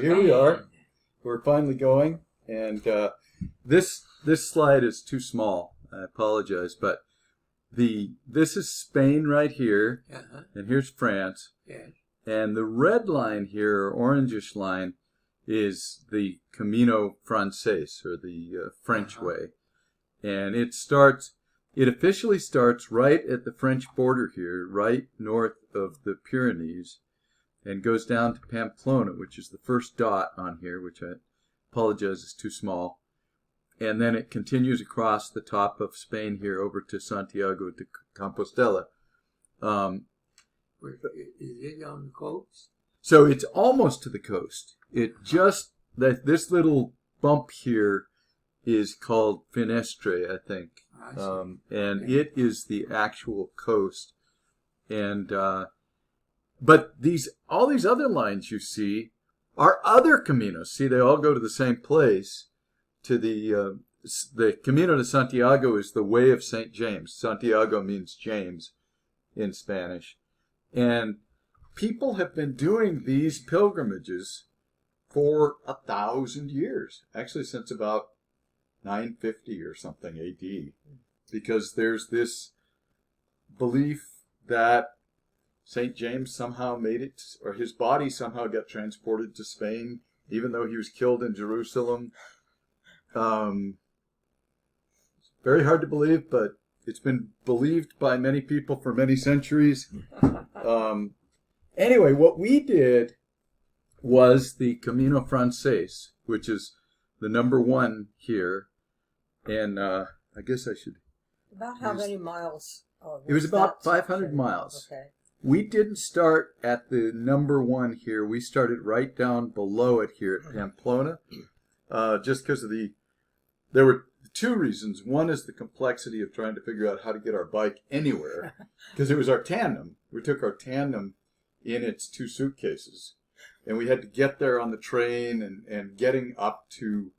Here we are. We're finally going, and this slide is too small. I apologize, but this is Spain right here, and here's France, and the red line here, or orangish line, is the Camino Frances, or the French way, and it officially starts right at the French border here, right north of the Pyrenees, and goes down to Pamplona, which is the first dot on here, which I apologize is too small. And then it continues across the top of Spain here over to Santiago de Compostela. Is it on the coast? So it's almost to the coast. This little bump here is called Finestre, I think. And it is the actual coast. And but all these other lines you see are other caminos. See, they all go to the same place. To the Camino de Santiago is the way of St. James. Santiago means James in Spanish. And people have been doing these pilgrimages for 1,000 years. Actually, since about 950 or something AD. Because there's this belief that St. James somehow made it, or his body somehow got transported to Spain, even though he was killed in Jerusalem. It's very hard to believe, but it's been believed by many people for many centuries. Anyway, what we did was the Camino Frances, which is the number one here. And I guess I should... About how many miles? It was about 500 miles. Okay. We didn't start at the number one here. We started right down below it here at Pamplona, just because of there were two reasons. One is the complexity of trying to figure out how to get our bike anywhere, because it was our tandem. We took our tandem in its two suitcases, and we had to get there on the train, and getting up to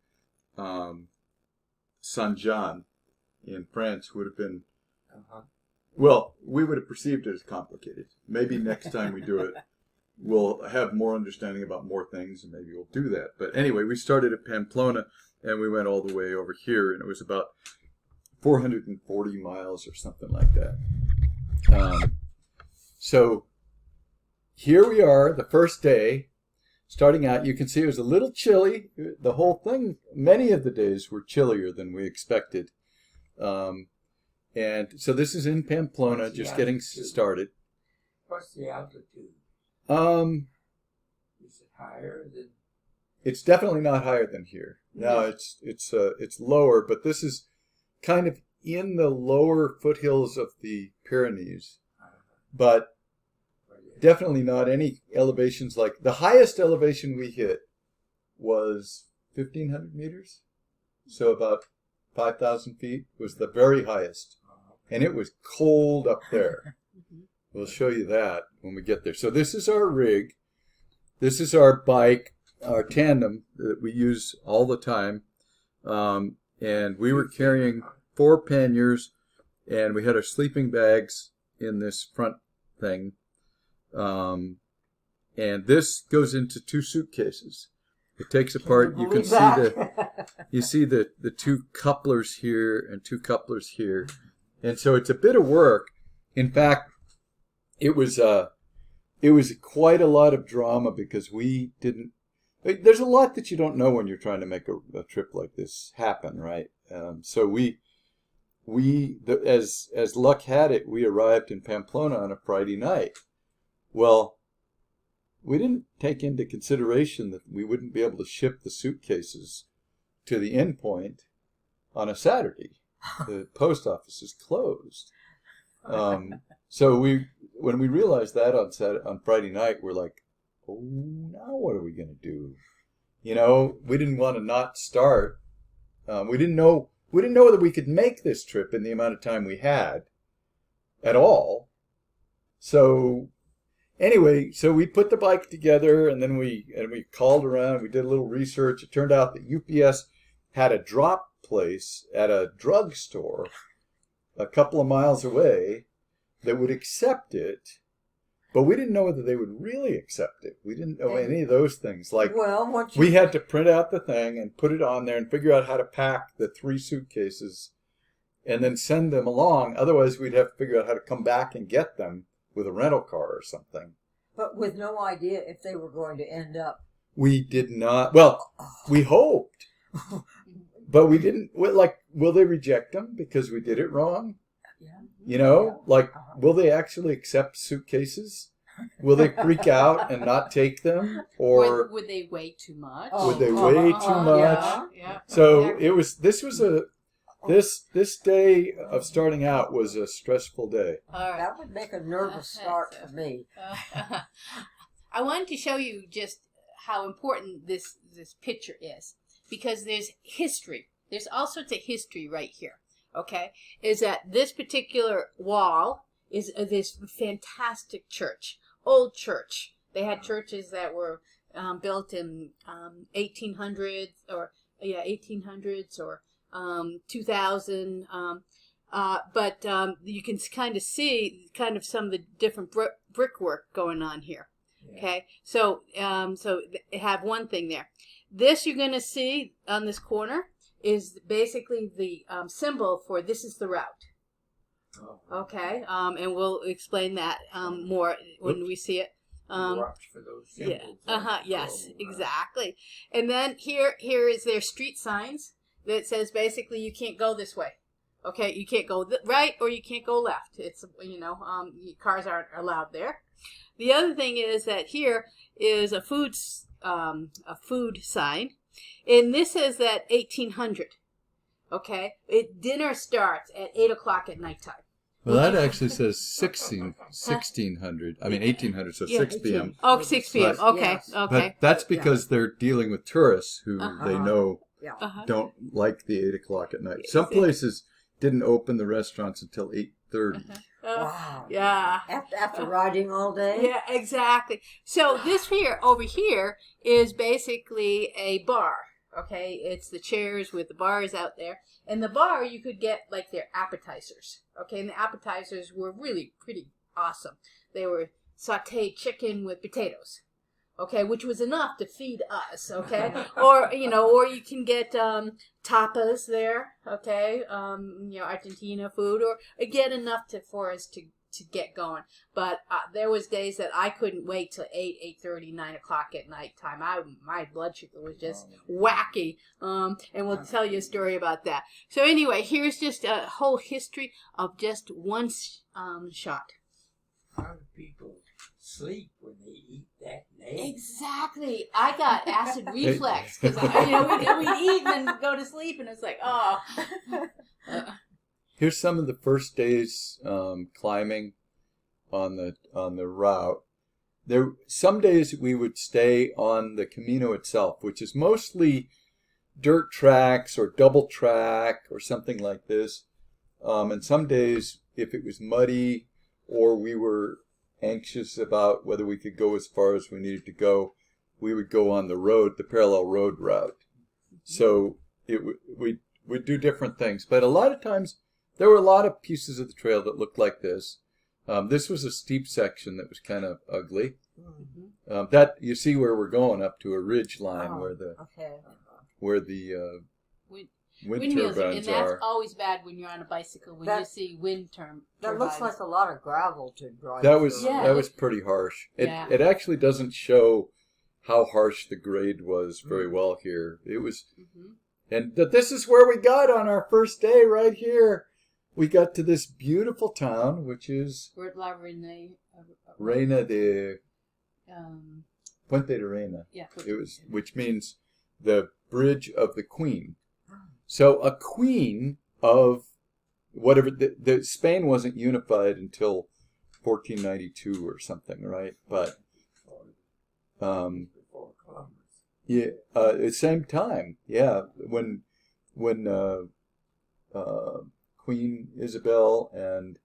Saint-Jean in France would have been... Well, we would have perceived it as complicated. Maybe next time we do it, we'll have more understanding about more things, and maybe we'll do that. But anyway, we started at Pamplona, and we went all the way over here, and it was about 440 miles or something like that. So here we are, the first day. Starting out, you can see it was a little chilly. The whole thing, many of the days were chillier than we expected. And so this is in Pamplona, just getting started. What's the altitude? Is it higher than? It's definitely not higher than here. No, it's lower, but this is kind of in the lower foothills of the Pyrenees, but definitely not any elevations like the highest elevation we hit was 1,500 meters, so about 5,000 feet was the very highest. And it was cold up there. We'll show you that when we get there. So this is our rig. This is our bike, our tandem that we use all the time. And we were carrying 4 panniers, and we had our sleeping bags in this front thing. And this goes into 2 suitcases. It takes apart. You can see the 2 couplers here and 2 couplers here. And so it's a bit of work. In fact, it was quite a lot of drama because we didn't. There's a lot that you don't know when you're trying to make a trip like this happen, right? So as luck had it, we arrived in Pamplona on a Friday night. Well, we didn't take into consideration that we wouldn't be able to ship the suitcases to the end point on a Saturday. The post office is closed. So when we realized that on Friday night, we're like, oh, now what are we going to do? You know, we didn't want to not start. We didn't know whether we could make this trip in the amount of time we had at all. So anyway, so we put the bike together, and then we called around. We did a little research. It turned out that UPS had a drop place at a drugstore a couple of miles away that would accept it But we didn't know whether they would really accept it. We didn't know any of those things. Like, well, we had to print out the thing and put it on there and figure out how to pack the 3 suitcases and then send them along. Otherwise, we'd have to figure out how to come back and get them with a rental car or something. But with no idea if they were going to end up. We did not. Well, we hoped. But we didn't. Like, will they reject them because we did it wrong? Yeah. You know, like, will they actually accept suitcases? Will they freak out and not take them? Or would they weigh too much? would they weigh too much? Yeah. So this day of starting out was a stressful day. All right. That would make a nervous start for me. I wanted to show you just how important this picture is, because there's history. There's all sorts of history right here. Okay, is that this particular wall is this fantastic church, old church. They had churches that were built in 1800s or 2000. But you can kind of see kind of some of the different brickwork going on here. Okay, so they have one thing there. This you're going to see on this corner is basically the symbol for this is the route. Okay, and we'll explain that more when we see it. Watch for those symbols. Yes, exactly. And then here is their street signs that says basically you can't go this way. Okay, you can't go right or you can't go left. It's cars aren't allowed there. The other thing is that here is a food sign, and this is that 1800. Okay, dinner starts at 8 o'clock at nighttime. Well, that actually says 1600. I mean 1800, so 6 p.m. Oh, 6 p.m. Okay, Yes. okay. But that's because they're dealing with tourists who they know Yeah. don't like the 8 o'clock at night. Some places didn't open the restaurants until 8:30. Wow. Yeah. After riding all day? Yeah, exactly. So this over here is basically a bar. Okay, it's the chairs with the bars out there. And the bar, you could get like their appetizers. Okay, and the appetizers were really pretty awesome. They were sauteed chicken with potatoes. Okay, which was enough to feed us. Okay, or you can get tapas there. Okay, Argentina food, or get enough for us to get going. But there was days that I couldn't wait till 8:30, 9 o'clock at night time. My blood sugar was just wacky. And we'll tell you a story about that. So anyway, here's just a whole history of just one shot. How do people sleep when they eat that late? Exactly. I got acid reflux because we'd eat and then go to sleep, and it's like, oh. Here's some of the first days climbing on the route. Some days we would stay on the Camino itself, which is mostly dirt tracks or double track or something like this. And some days, if it was muddy or we were anxious about whether we could go as far as we needed to go, we would go on the road, the parallel road route. So we'd do different things. But a lot of times, there were a lot of pieces of the trail that looked like this. This was a steep section that was kind of ugly. Mm-hmm. That you see where we're going up to a ridge line where the wind Windmills, and turbines that's are. always bad when you're on a bicycle when you see wind turbines. That looks like a lot of gravel to drive. That was through. pretty harsh. Yeah. It actually doesn't show how harsh the grade was very well here. It was, and this is where we got on our first day right here. We got to this beautiful town, which is Reina de Puente de Reina. Yeah, which means the bridge of the Queen. So a queen of whatever the Spain wasn't unified until 1492 or something, right? But yeah, at the same time, yeah, when Queen Isabel and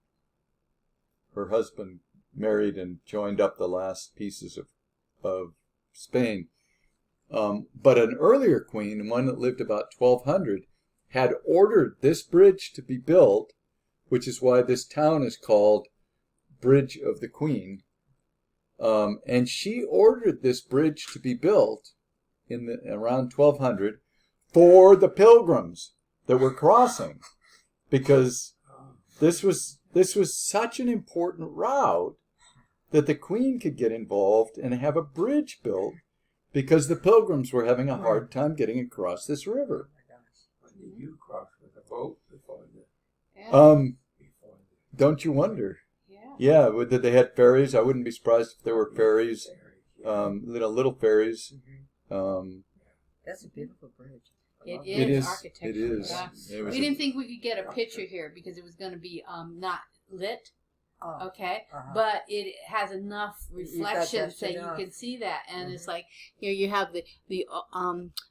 her husband married and joined up the last pieces of Spain. But an earlier queen, one that lived about 1200, had ordered this bridge to be built, which is why this town is called Bridge of the Queen. And she ordered this bridge to be built around 1200 for the pilgrims that were crossing, because this was such an important route that the Queen could get involved and have a bridge built, because the pilgrims were having a hard time getting across this river. Did you cross with a boat before the? Don't you wonder? Yeah. Yeah, that they had ferries. I wouldn't be surprised if there were ferries, little ferries. That's a beautiful bridge. It is architecture. It is. Yeah. We didn't think we could get a picture here because it was going to be not lit. Oh. Okay, but it has enough reflection so you can see that, and it's like you have the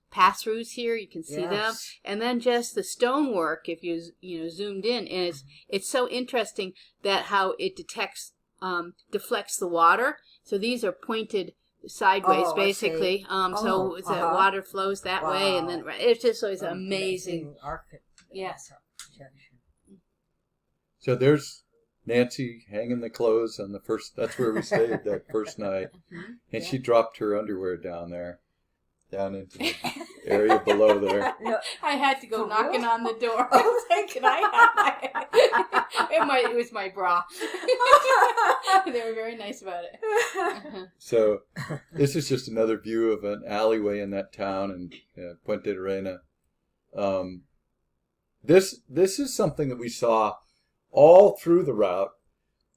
pass-throughs here. You can see them, and then just the stonework. If you zoomed in, and it's so interesting that how it deflects the water. So these are pointed sideways, basically. So the water flows that way, and then it's just always amazing. Yes. So there's Nancy hanging the clothes on the first. That's where we stayed that first night, and she dropped her underwear down into the area below there. I had to go knocking on the door. I was like, "Can I have my?" It was my bra. They were very nice about it. So this is just another view of an alleyway in that town in Puente de Reina. This is something that we saw all through the route.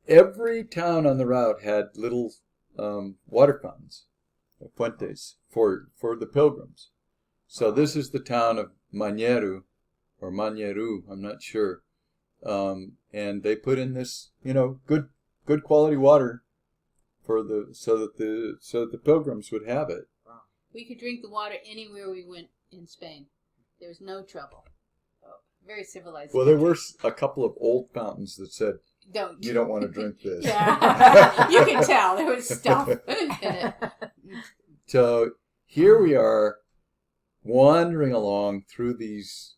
Every town on the route had little water fountains, puentes, for the pilgrims. So this is the town of Mañeru, or Mañeru, I'm not sure. And they put in this, good quality water so that the pilgrims would have it. We could drink the water anywhere we went in Spain. There was no trouble. Very civilized. Well, there were a couple of old fountains that said, you don't want to drink this. Yeah, you can tell there was stuff in it. So here we are wandering along through these,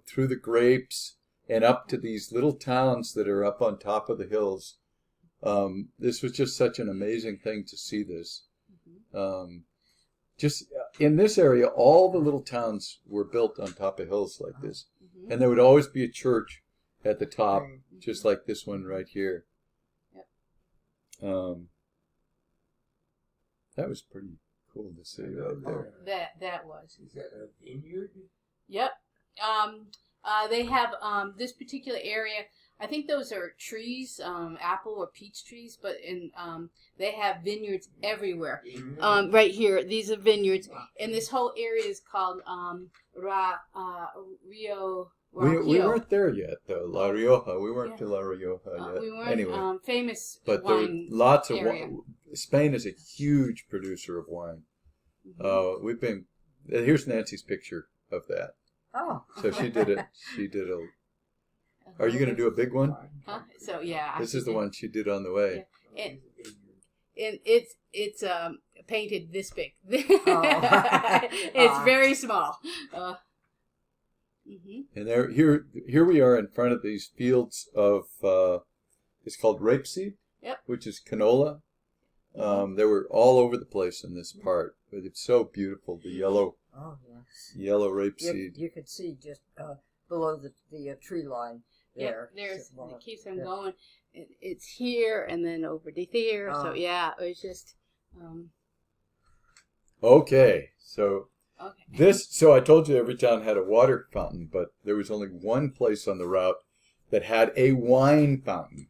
through the grapes and up to these little towns that are up on top of the hills. This was just such an amazing thing to see this. Just in this area, all the little towns were built on top of hills like this. And there would always be a church at the top, just like this one right here. Yep. That was pretty cool to see right there. That was. Is that a vineyard? Yep. They have this particular area. I think those are trees, apple or peach trees, but they have vineyards everywhere. Right here, these are vineyards, and this whole area is called Rio. We weren't there yet, though. La Rioja. We weren't to La Rioja yet. We weren't anyway, famous but wine. There were lots of area. Spain is a huge producer of wine. We've been. Here's Nancy's picture of that. Oh. So she did it. She did a. Are you going to do a big one? Huh? So yeah. This is the one she did on the way. Yeah. And it's painted this big. It's very small. And here we are in front of these fields of it's called rapeseed, which is canola. They were all over the place in this part, but it's so beautiful. The yellow, yellow rapeseed. You could see just below the tree line there. It keeps on going. It's here and then over to here. So yeah, it was just. Okay, so. So I told you every town had a water fountain, but there was only one place on the route that had a wine fountain.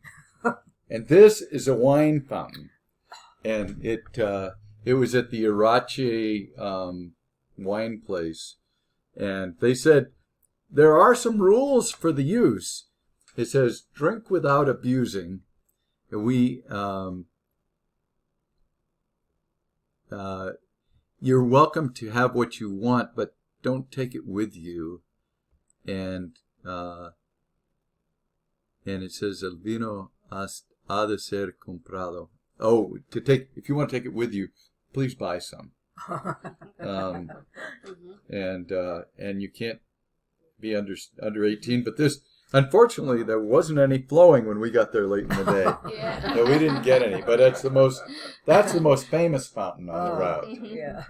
And this is a wine fountain. And it was at the Irache wine place. And they said, there are some rules for the use. It says, drink without abusing. You're welcome to have what you want, but don't take it with you. And it says el vino ha de ser comprado. Oh, if you want to take it with you, please buy some. And you can't be under 18. But Unfortunately, there wasn't any flowing when we got there late in the day. Yeah. So we didn't get any. But that's the most famous fountain on the route. Yeah.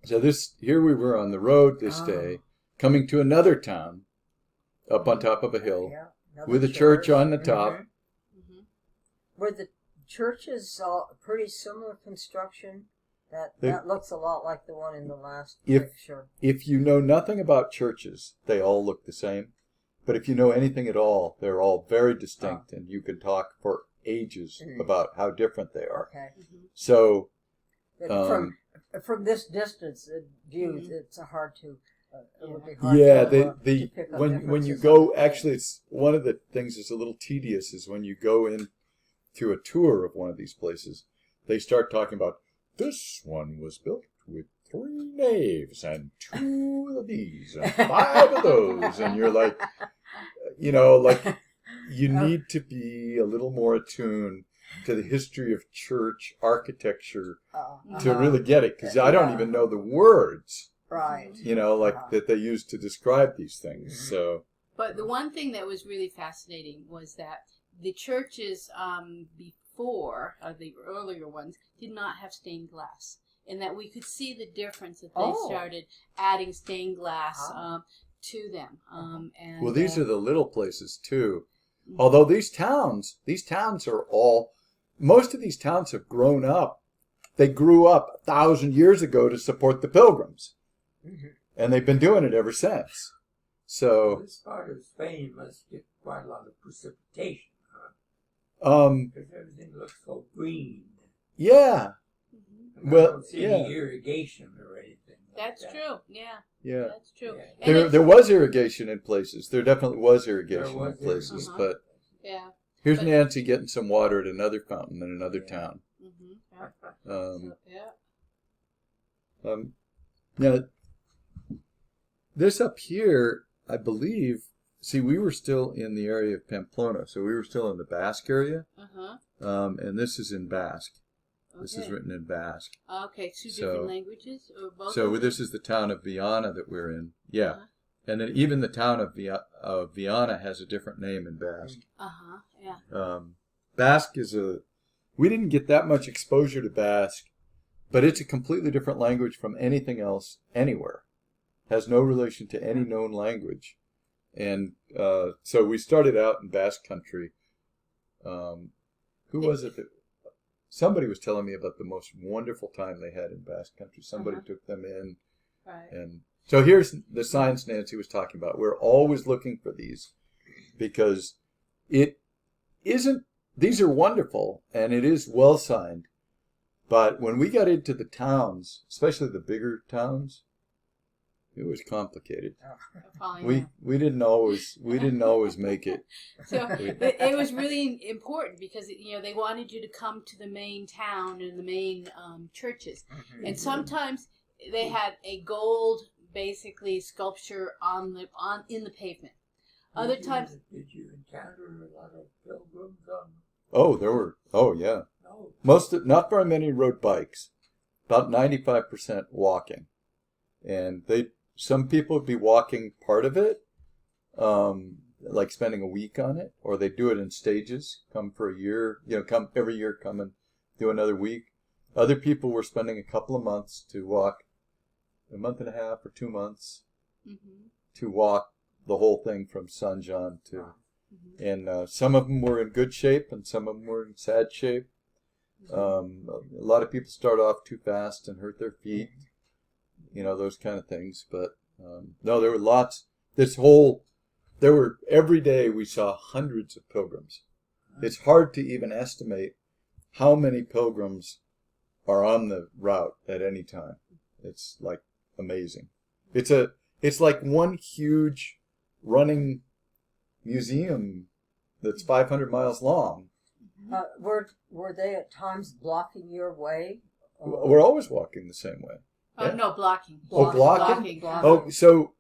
So here we were on the road this day, coming to another town up on top of a hill Yeah. with a church on the top. Mhm. Were the churches pretty similar construction? They- That looks a lot like the one in the last If- picture. If you know nothing about churches, they all look the same. But if you know anything at all, they're all very distinct, and you can talk for ages about how different they are. Okay. So, But from this distance view, it's hard to. It would be hard yeah, to pick up when you differences. go, actually, it's one of the things that's a little tedious is when you go in to a tour of one of these places, they start talking about this one was built with 3 naves and 2 of these and 5 of those, and you're like, you need to be a little more attuned to the history of church architecture to really get it, because I don't even know the words, Right. that they use to describe these things. So, But the one thing that was really fascinating was that the churches before, the earlier ones, did not have stained glass. And that we could see the difference that they started adding stained glass to them. And these are the little places too. Although these towns are all, most of these towns have grown up. They grew up 1,000 years ago to support the pilgrims. And they've been doing it ever since. So this part of Spain must get quite a lot of precipitation, huh? Because everything looks so green. Yeah. And Well, I don't see any irrigation or anything. That's like that. true. Yeah. Yeah. That's true. Yeah. And There was irrigation in places. There definitely was irrigation There was in places. irrigation. But yeah. here's But- Nancy getting some water at another fountain in another town. Yeah. Now, this up here, I believe, see, we were still in the area of Pamplona, so we were still in the Basque area, and this is in Basque. This is written in Basque. Okay, 2 different So- languages? Or both So of them? this is the town of Viana that we're in. Yeah. And then even the town of Viana has a different name in Basque. Yeah. Basque we didn't get that much exposure to Basque, but it's a completely different language from anything else anywhere. Has no relation to any known language. And so we started out in Basque country. Who was it that... Somebody was telling me about the most wonderful time they had in Basque country. Somebody took them in. Right. And so here's the signs Nancy was talking about. We're always looking for these because it isn't... These are wonderful, and it is well signed. But when we got into the towns, especially the bigger towns, it was complicated. We didn't always make it. So it was really important because they wanted you to come to the main town and the main churches, and sometimes they had a gold basically sculpture in the pavement. Other times, Did you encounter a lot of pilgrims on? Oh, there were. Oh, yeah. No. Not very many rode bikes. About 95% walking, and some people would be walking part of it, like spending a week on it, or they do it in stages. Come for a year, come every year, come and do another week. Other people were spending a couple of months to walk, a month and a half or 2 months, to walk the whole thing from San Juan to, and some of them were in good shape and some of them were in sad shape. A lot of people start off too fast and hurt their feet, those kind of things. But no, there were lots. Every day we saw hundreds of pilgrims. It's hard to even estimate how many pilgrims are on the route at any time. It's like amazing. It's like one huge running museum that's 500 miles long. Were they at times blocking your way? We're always walking the same way. Yeah. No, blocking. Oh, blocking? Oh, so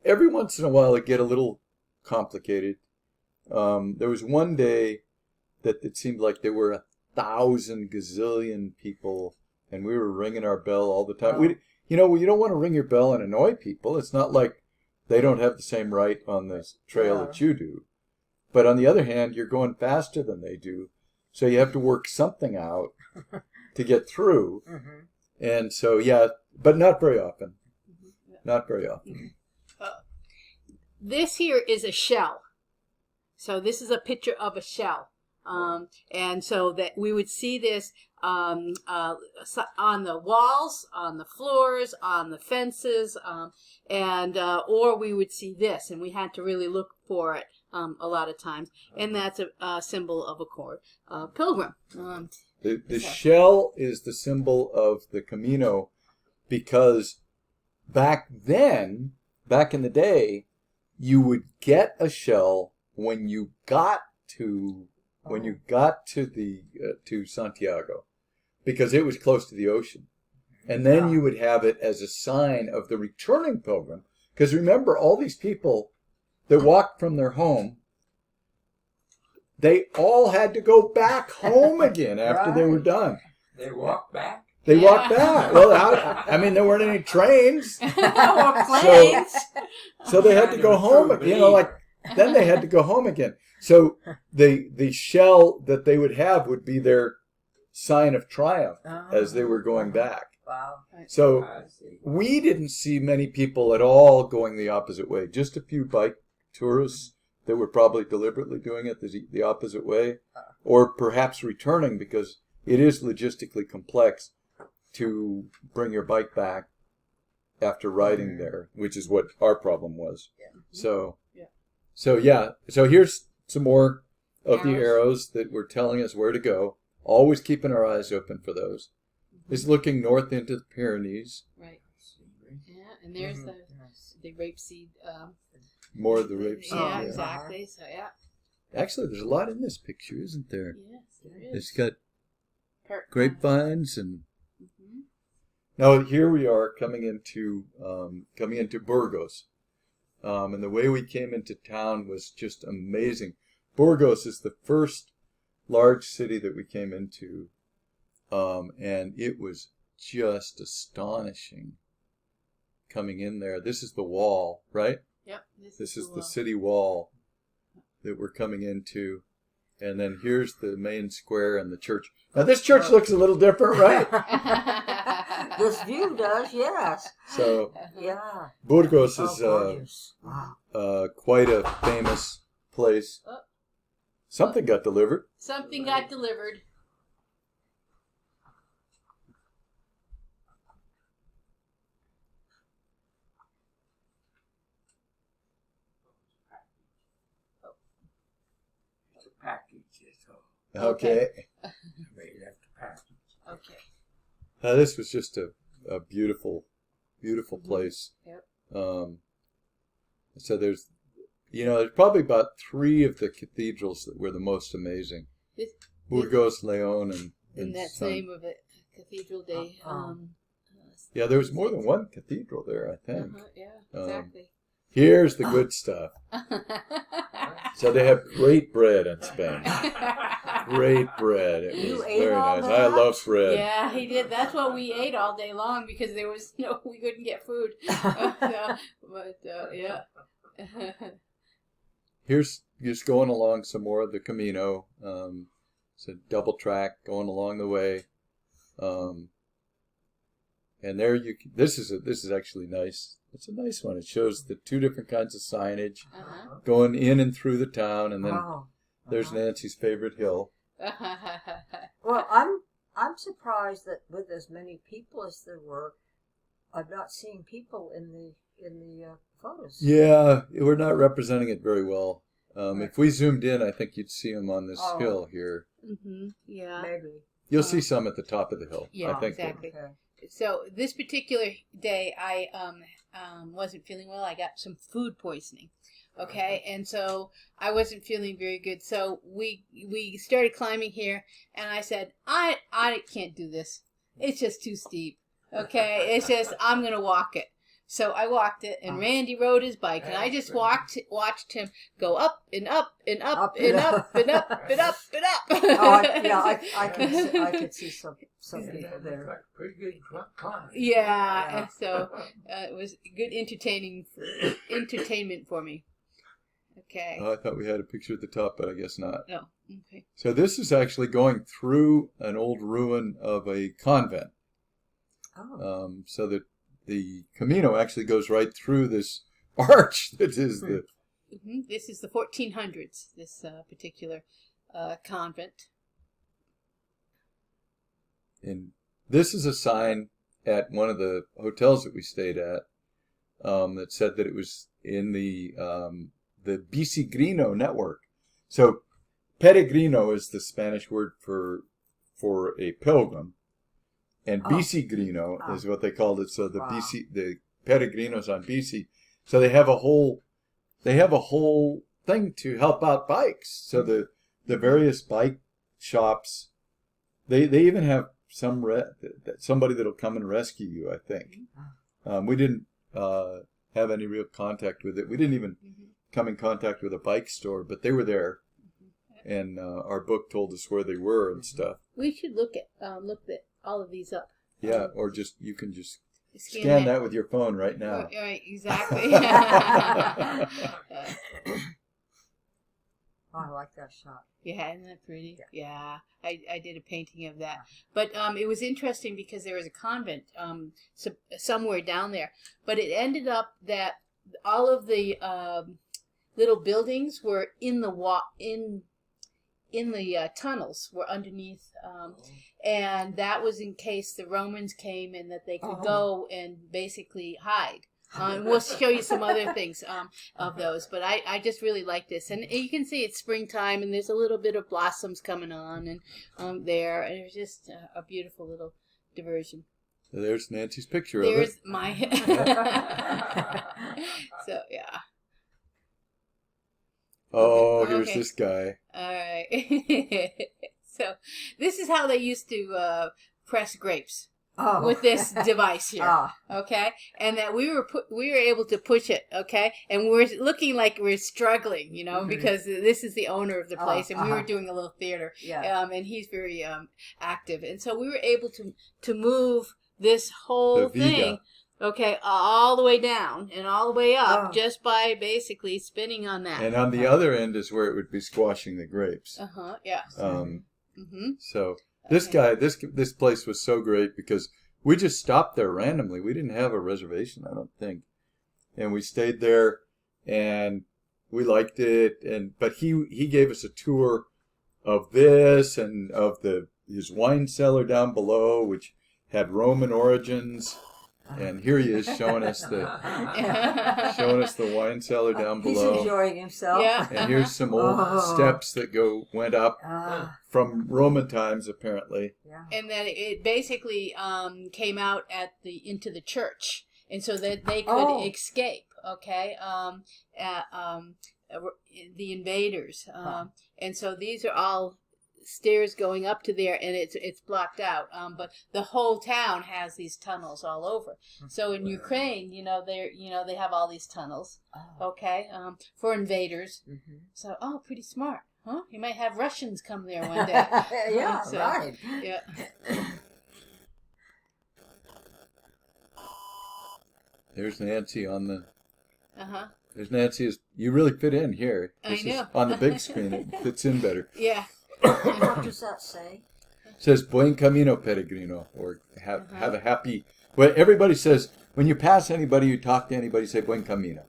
every once in a while it get a little complicated. There was one day that it seemed like there were 1,000 gazillion people, and we were ringing our bell all the time. You don't want to ring your bell and annoy people. It's not like They don't have the same right on the trail that you do. But on the other hand, you're going faster than they do. So you have to work something out to get through. Mm-hmm. And so, yeah, but not very often. Not very often. This here is a shell. So this is a picture of a shell. And so that we would see this on the walls, on the floors, on the fences, or we would see this, and we had to really look for it a lot of times. And that's a symbol of a pilgrim. The shell is the symbol of the Camino, because back in the day, you would get a shell when you got to to Santiago, because it was close to the ocean, and then you would have it as a sign of the returning pilgrim. Because remember, all these people that walked from their home, they all had to go back home again after they were done. They walked back? They walked back. Well, there weren't any trains. Or planes. So they had to go home again. Then they had to go home again. So the shell that they would have would be their sign of triumph as they were going back. Wow. So we didn't see many people at all going the opposite way. Just a few bike tourists that were probably deliberately doing it the opposite way, or perhaps returning, because it is logistically complex to bring your bike back after riding there, which is what our problem was. Yeah. So here's some more of the arrows that were telling us where to go. Always keeping our eyes open for those. Is looking north into the Pyrenees. Right. Yeah, and there's the rapeseed. More of the rapeseed. Yeah, exactly. So yeah. Actually, there's a lot in this picture, isn't there? Yes, there is. It's got grapevines and. Mm-hmm. Now here we are coming into Burgos, and the way we came into town was just amazing. Burgos is the first large city that we came into, and it was just astonishing coming in there. This is the wall, right? Yep. This is the city wall that we're coming into. And then here's the main square and the church. Now this church looks a little different, right? This view does, yes. So, yeah. Burgos is wow. quite a famous place. Something got delivered. Something got delivered. Okay. Okay. This was just a beautiful, beautiful place. Yep. So there's probably about 3 of the cathedrals that were the most amazing. Burgos, León, and that's the name of it, Cathedral de. Yeah, there was more than one cathedral there, I think. Yeah, exactly. Here's the good stuff. So they have great bread in Spain. Great bread. It was very nice. I love bread. Yeah, he did. That's what we ate all day long, because there was we couldn't get food. Yeah. Here's just going along some more of the Camino. It's a double track going along the way. And there this is actually nice. It's a nice one. It shows the 2 different kinds of signage going in and through the town, and then there's Nancy's favorite hill. Well, I'm surprised that with as many people as there were, I'm not seeing people in the photos. Yeah, we're not representing it very well. If we zoomed in, I think you'd see them on this hill here. Mm-hmm. Yeah. Maybe. You'll see some at the top of the hill. Yeah, I think exactly. So this particular day, I wasn't feeling well. I got some food poisoning. Okay, and so I wasn't feeling very good. So we started climbing here, and I said, I can't do this. It's just too steep. Okay, it's just I'm gonna walk it. So I walked it, and Randy rode his bike, and I just watched him go up and up and up and up and up and up and up. I could see some people there. Like pretty good climb. Yeah, and so it was good entertainment for me. Okay. I thought we had a picture at the top, but I guess not. No. Okay. So this is actually going through an old ruin of a convent. Oh. So that the Camino actually goes right through this arch that is the... This is the 1400s, this particular convent. And this is a sign at one of the hotels that we stayed at that said that it was in the Bicigrino network. So peregrino is the Spanish word for a pilgrim. And Bicigrino is what they called it. So the peregrinos on bici. So they have a whole thing to help out bikes. So the various bike shops, they even have somebody that'll come and rescue you, I think. We didn't have any real contact with it. We didn't even come in contact with a bike store, but they were there. And our book told us where they were and stuff. We should look at all of these up. Yeah, or you can just scan that with your phone right now. Right, exactly. I like that shot. Yeah, isn't that pretty? Yeah. I did a painting of that. But it was interesting because there was a convent somewhere down there. But it ended up that all of the little buildings were in the tunnels, were underneath, and that was in case the Romans came and that they could go and basically hide. And we'll show you some other things of those, but I just really like this, and you can see it's springtime, and there's a little bit of blossoms coming on, and there, and it's just a beautiful little diversion. So there's Nancy's picture There's of it. my. So yeah. Oh, here's this guy. All right. So this is how they used to press grapes with this device here. Okay, and that we were able to push it. Okay, and we're looking like we're struggling, because this is the owner of the place, and we were doing a little theater. Yeah. And he's very active, and so we were able to move this whole thing. Okay, all the way down and all the way up just by basically spinning on that. And on the other end is where it would be squashing the grapes. Yeah. So this guy, this place was so great because we just stopped there randomly. We didn't have a reservation, I don't think. And we stayed there and we liked it. But he gave us a tour of this and of his wine cellar down below, which had Roman origins. And here he is showing us the wine cellar down below. He's enjoying himself. Yeah. And here's some old steps that went up from Roman times, apparently. Yeah. And then it basically came out into the church, and so that they could escape. Okay, the invaders, and so these are all stairs going up to there, and it's blocked out, but the whole town has these tunnels all over. So in Ukraine, they have all these tunnels, okay, for invaders. So pretty smart, huh? You might have Russians come there one day. Yeah, so, right. Yeah. There's Nancy on the. There's Nancy. You really fit in here. I know. On the big screen, it fits in better. Yeah. What does that say? It says "Buen Camino, Peregrino," or have a happy. Well, everybody says when you pass anybody, you talk to anybody, say "Buen Camino."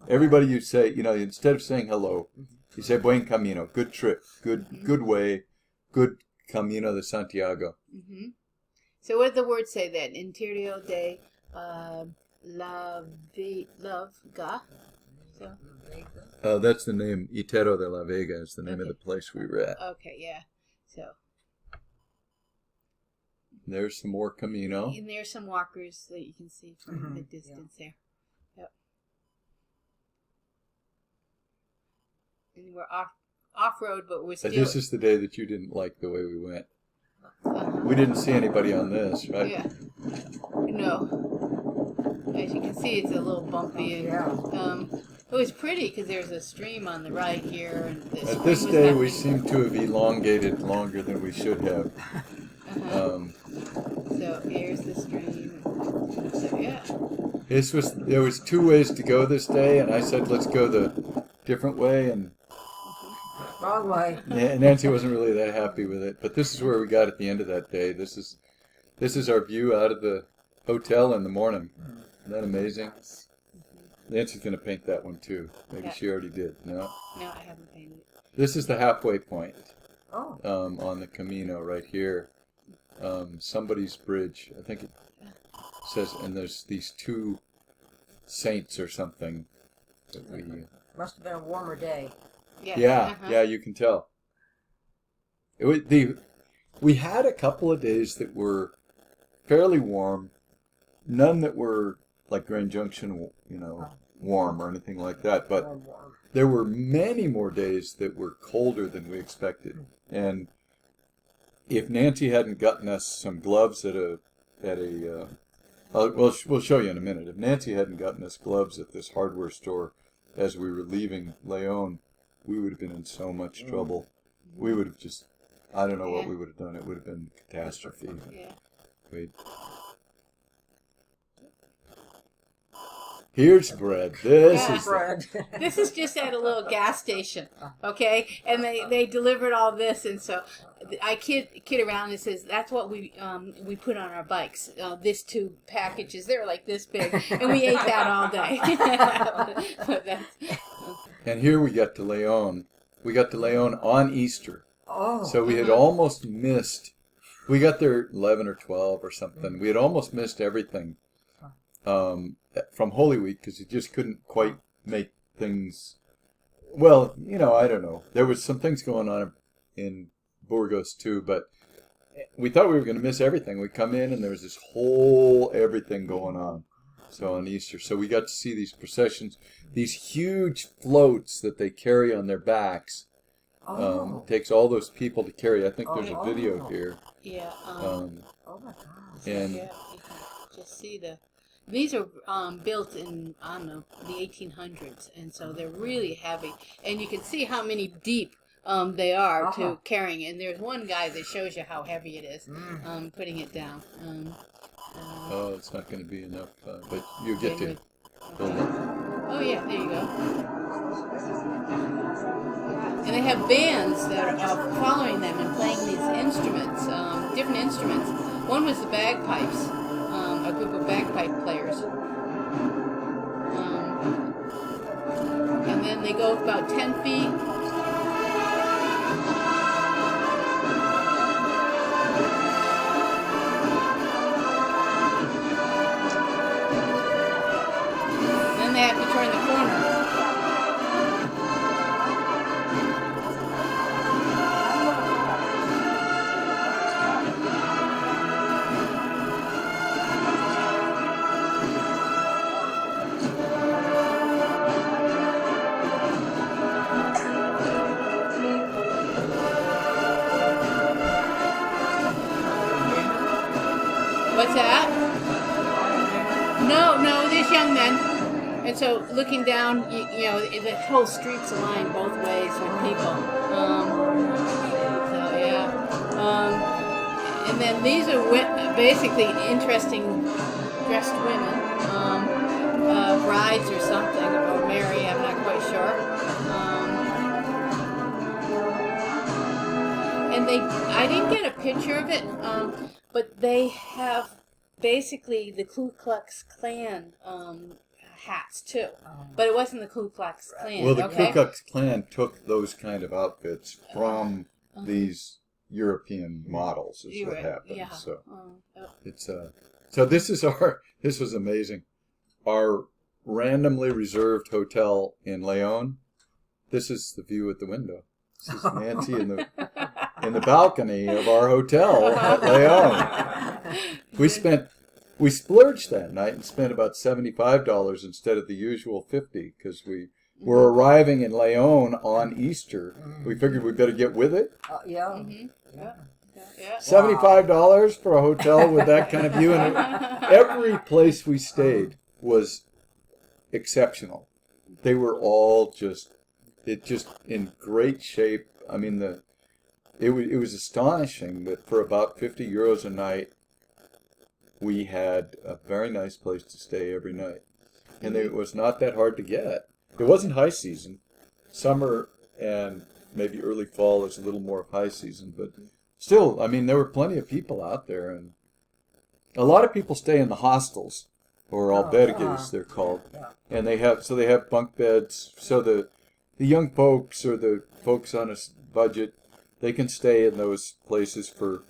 Everybody you say, instead of saying hello, you say "Buen Camino," good trip, good way, good Camino de Santiago. So what did the word say then? Interior de la Vega. So. That's the name. Itero de la Vega is the name of the place we were at. Okay, yeah. So. There's some more Camino. And there's some walkers that you can see from the distance there. Yep. And we're off-road, but we're still... This is the day that you didn't like the way we went. We didn't see anybody on this, right? Yeah. No. As you can see it's a little bumpy. And, Yeah. it was pretty because there's a stream on the right here. And the At spring this was day, happening. we seem to have elongated longer than we should have. So here's the stream. So yeah. There was 2 ways to go this day, and I said let's go the different way, and Wrong way. Nancy wasn't really that happy with it. But this is where we got at the end of that day. This is our view out of the hotel in the morning. Isn't that amazing? Nancy's going to paint that one too. Maybe she already did. No? No, I haven't painted it. This is the halfway point Oh. on the Camino right here. Somebody's bridge. I think it says, and there's these 2 saints or something. That Must have been a warmer day. yeah, you can tell. We had a couple of days that were fairly warm. None that were like Grand Junction, warm or anything like that. But Warm. there were many more days that were colder than we expected. And if Nancy hadn't gotten us some gloves we'll show you in a minute. If Nancy hadn't gotten us gloves at this hardware store as we were leaving Leon, we would have been in so much trouble. We would have just, I don't know what we would have done. It would have been a catastrophe. Yeah. Wait. Here's bread. Bread. This is just at a little gas station, okay? And they delivered all this, and so I kid around and says that's what we put on our bikes. This 2 packages, they were like this big, and we ate that all day. And here we got to Leon. We got to Leon on Easter. Oh. So we had almost missed. We got there 11 or 12 or something. We had almost missed everything from Holy Week because you just couldn't quite make things. Well, I don't know. There was some things going on in Burgos too, but we thought we were going to miss everything. We come in and there was this whole everything going on. So on Easter, so we got to see these processions, these huge floats that they carry on their backs. It takes all those people to carry. I think there's a video here. Yeah. Oh my gosh. And yeah, you can just see these are built in, I don't know, the 1800s, and so they're really heavy. And you can see how many deep they are to carrying. And there's one guy that shows you how heavy it is, putting it down. it's not going to be enough, but you get to build it. Oh yeah, there you go. And they have bands that are following them and playing these instruments, different instruments. One was the bagpipes, a group of bagpipe players. And then they go about 10 feet. Then they have to turn the corner. What's that? No, there's young men. And so looking down, you know, the whole street's aligned both ways with people. So yeah. And then these are basically interesting dressed women, brides or something, or Mary, I'm not quite sure. And I didn't get a picture of it, but they have basically the Ku Klux Klan hats too. But it wasn't the Ku Klux Klan. Well, the okay? Ku Klux Klan took those kind of outfits from these European models, is what happened. Yeah. So it's so this was amazing. Our randomly reserved hotel in Leon. This is the view at the window. This is Nancy in the balcony of our hotel at Leon. We splurged that night and spent about $75 instead of the usual $50 because we were arriving in Leon on Easter. We figured we'd better get with it. Yeah. Mm-hmm. Yeah. $75 for a hotel with that kind of view, and every place we stayed was exceptional. They were all just in great shape. I mean, it was astonishing that for about 50 euros a night, we had a very nice place to stay every night. And it was not that hard to get. It wasn't high season. Summer and maybe early fall is a little more high season, but still, I mean, there were plenty of people out there, and a lot of people stay in the hostels, or albergues, they're called, and they have bunk beds. So the young folks or the folks on a budget, they can stay in those places for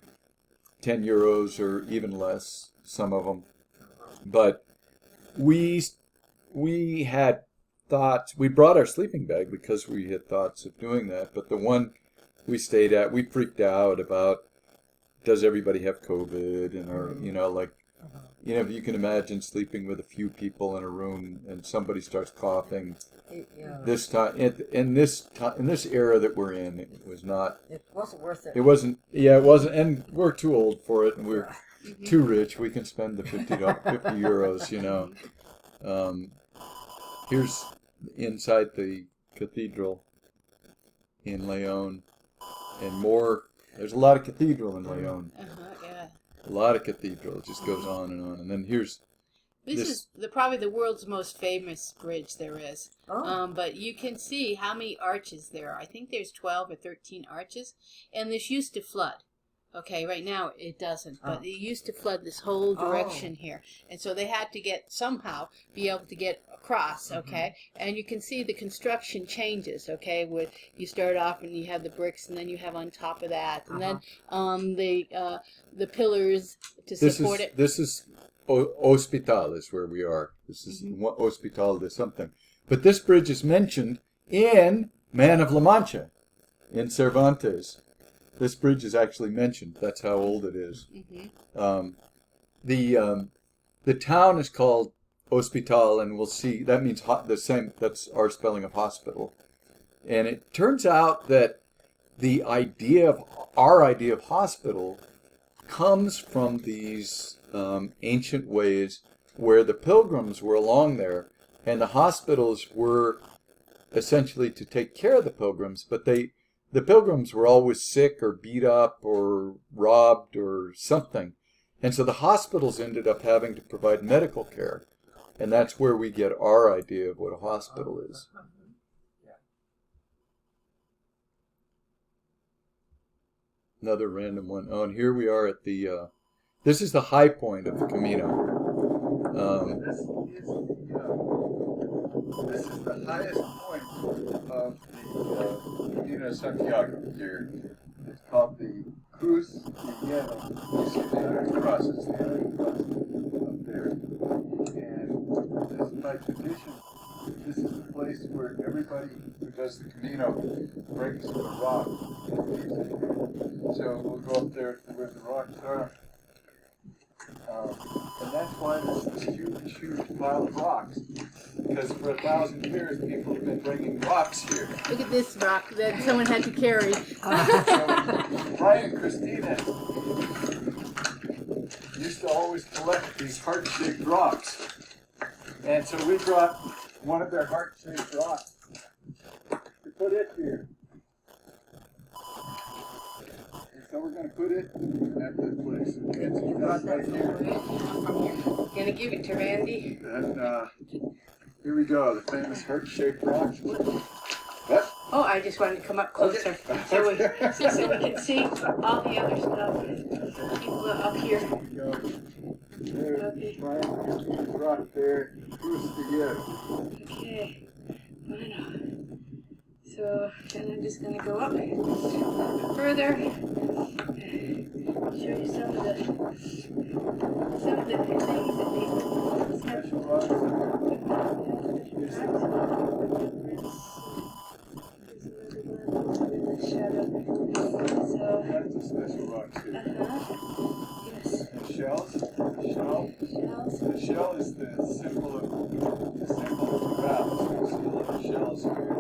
10 euros or even less, some of them. But we had thoughts. We brought our sleeping bag because we had thoughts of doing that. But the one we stayed at, we freaked out about, does everybody have COVID? And if you can imagine sleeping with a few people in a room and somebody starts coughing. This time, in this era that we're in, it wasn't worth it. It wasn't. Yeah, it wasn't. And we're too old for it, and we're too rich. We can spend the 50 euros, Here's inside the cathedral in Leon, and more. There's a lot of cathedral in Leon. Yeah. A lot of cathedral. It just goes on. And then here's. This is probably the world's most famous bridge there is. Oh. But you can see how many arches there are. I think there's 12 or 13 arches. And this used to flood. Okay, right now it doesn't. But it used to flood this whole direction here. And so they had to somehow be able to get across, okay? And you can see the construction changes, okay? Where you start off and you have the bricks, and then you have on top of that. And then the pillars to support it. This is Hospital is where we are. This is Hospital de something. But this bridge is mentioned in Man of La Mancha, in Cervantes. This bridge is actually mentioned. That's how old it is. The town is called Hospital, and we'll see. That means the same. That's our spelling of hospital. And it turns out that our idea of hospital comes from these ancient ways where the pilgrims were along there, and the hospitals were essentially to take care of the pilgrims, but the pilgrims were always sick or beat up or robbed or something. And so the hospitals ended up having to provide medical care. And that's where we get our idea of what a hospital is. Another random one. Oh, and here we are at the... this is the high point of the Camino. This is the highest point of the Camino de Santiago here. It's called the Cruz de Hierro. You see the Iron Cross. It's the Iron Cross up there. And this, by tradition, this is the place where everybody who does the Camino breaks the rock. So we'll go up there where the rocks are. And that's why there's this huge pile of rocks. Because for 1,000 years, people have been bringing rocks here. Look at this rock that someone had to carry. So, Brian and Christina used to always collect these heart-shaped rocks. And so we brought one of their heart-shaped rocks to put it here. So we're going to put it at this place. You brought that here. Gonna give it to Randy. And here we go, the famous heart-shaped rock. What? Oh, I just wanted to come up closer so we can see all the other stuff. People are up here. There's Brian, rock there. Cruz de Hierro. Okay. Bueno. So then I'm just going to go up a little bit further, show you some of the things that they Special rocks. There's so That's the special rocks here. yes. And shells. The shell is the symbol of the vows. You see a lot of shells here.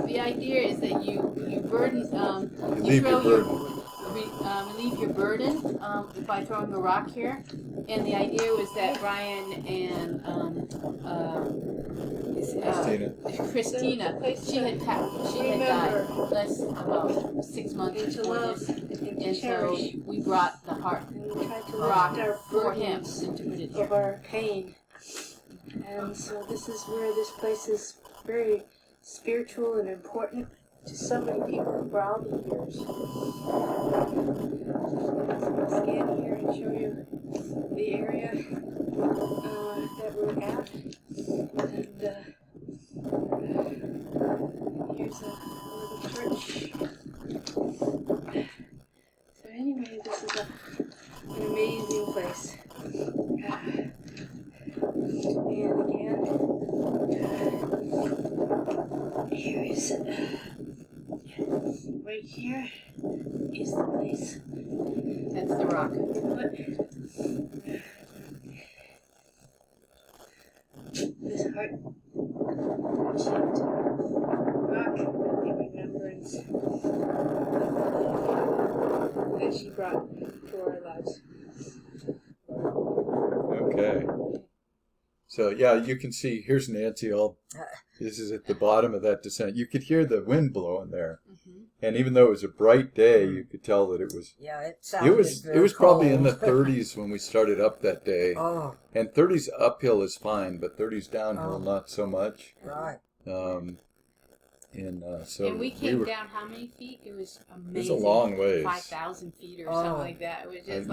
The idea is that you burden, leave your burden. relieve your burden by throwing a rock here. And the idea was that Brian and Christina, she had died about 6 months before this, and so we brought the heart rock for him and to put it here. Of our pain. And so this is where this place is very spiritual and important to so many people for all the years. So I'll scan here and show you the area that we're at. And here's a little church. So anyway, this is an amazing place. And again, here is right here is the place. That's the rock. This heart-shaped rock in remembrance that she brought to our lives. Okay. So yeah, you can see, here's Nancy this is at the bottom of that descent. You could hear the wind blowing there. Mm-hmm. And even though it was a bright day, you could tell that it was, it was probably in the 30s when we started up that day. Oh. And 30s uphill is fine, but 30s downhill, not so much. Right. And we came down how many feet? It was amazing. It was a long ways. 5,000 feet or something like that. It was just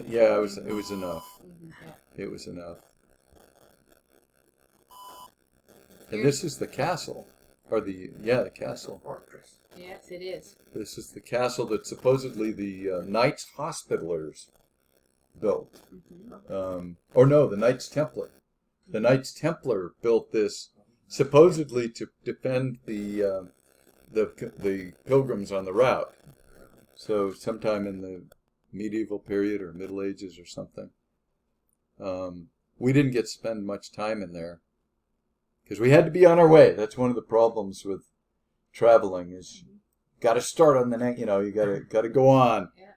yeah, it was enough. Mm-hmm, yeah. It was enough. And this is the castle, or the castle. Fortress. Yes, it is. This is the castle that supposedly the Knights Hospitallers built. Mm-hmm. Or no, the Knights Templar. The Knights Templar built this supposedly to defend the pilgrims on the route. So sometime in the medieval period or Middle Ages or something. We didn't get to spend much time in there because we had to be on our way. That's one of the problems with traveling is got to start on the next. You got to go on. Yeah.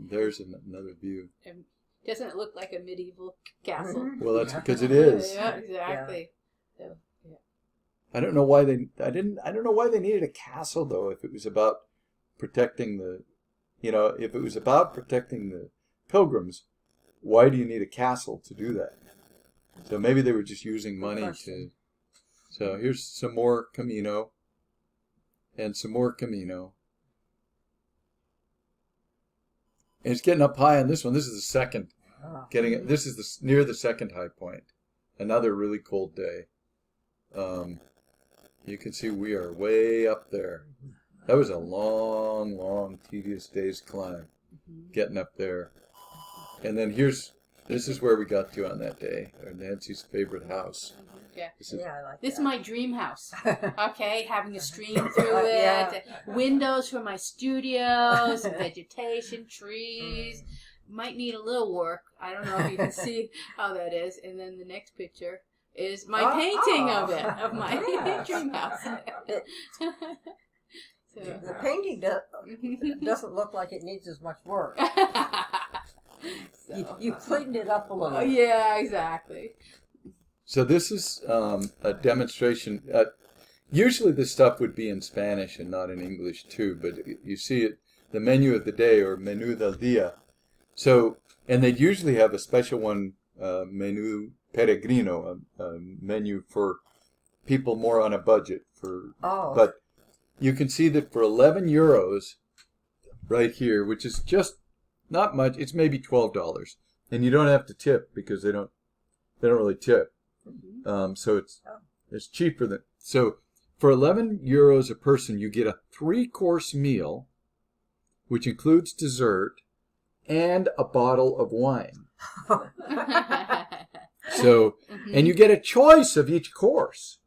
There's another view. Doesn't it look like a medieval castle? Mm-hmm. Well, that's because it is. Yeah, exactly. Yeah. So, yeah. I don't know why they needed a castle though. If it was about protecting if it was about protecting the pilgrims, why do you need a castle to do that? So maybe they were just using money to. So here's some more Camino. And some more Camino. And it's getting up high on this one. This is the second. This is near the second high point. Another really cold day. You can see we are way up there. That was a long, long, tedious day's climb. Getting up there. And then this is where we got to on that day. Nancy's favorite house. Yeah. I like this that. is my dream house. Okay, having a stream through it, windows for my studio, some vegetation, trees. Might need a little work. I don't know if you can see how that is. And then the next picture is my painting of it, of my dream house. The painting doesn't look like it needs as much work. You cleaned it up a little. Yeah, exactly. So this is a demonstration. Usually this stuff would be in Spanish and not in English too, but you see it, the menu of the day or menú del día. So, and they'd usually have a special one, menú peregrino, a menu for people more on a budget. But you can see that for 11 euros right here, which is just not much, it's maybe $12. And you don't have to tip because they don't really tip. So it's cheaper than. So for 11 euros a person, you get a 3-course meal, which includes dessert and a bottle of wine. So, and you get a choice of each course.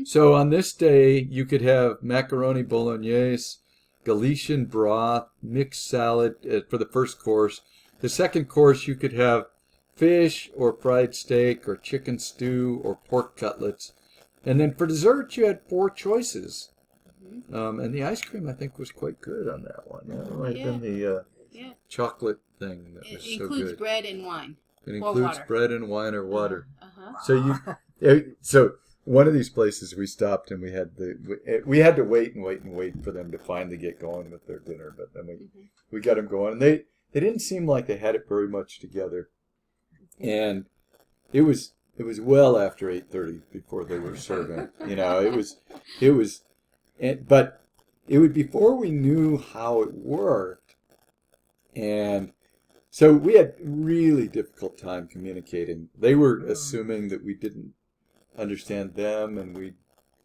So on this day, you could have macaroni bolognese, Galician broth, mixed salad for the first course. The second course, you could have fish or fried steak or chicken stew or pork cutlets. And then for dessert, you had 4 choices. And the ice cream, I think, was quite good on that one. That might have been the chocolate thing that was so good. It includes bread and wine. It includes water. bread and wine or water. Uh-huh. So one of these places we stopped and we had to wait and wait for them to finally get going with their dinner. But then we got them going, and they didn't seem like they had it very much together. And it was well after 8:30 before they were serving. But it was before we knew how it worked, and so we had really difficult time communicating. They were assuming that we didn't understand them, and we